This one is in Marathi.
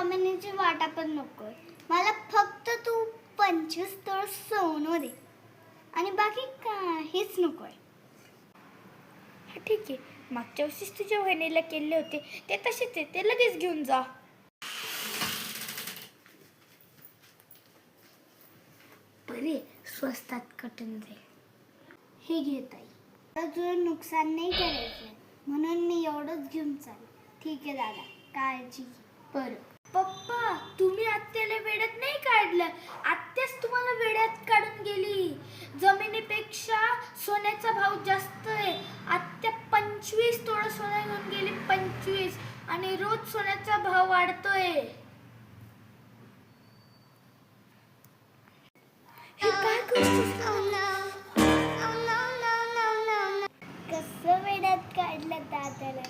दामिनीची वाटा पण नकोय. मला फक्त तू 25 तोळ सोनं दे आणि बाकी काहीच नकोय. ठीक आहे, मागच्या वर्षीच तुझ्या बहिणीला केले होते ते तसेच आहे, ते लगेच घेऊन जा. बरे स्वस्तात कटून जाईल. हे घेत आई, तुझं नुकसान नाही करायचं म्हणून मी एवढंच घेऊन चालले. ठीक आहे दादा, काळजी घे. बरं पप्पा, तुम्ही आत्याला वेड्यात नाही काढलं, आत्याच तुम्हाला वेड्यात काढून गेली. जमिनीपेक्षा सोन्याचा भाव जास्त आहे. आत्या 25 तोळा सोनं घेऊन गेली, 25, आणि रोज सोन्याचा भाव वाढतोय. हे काय करतोस? कसं वेड्यात काढलं दादाला.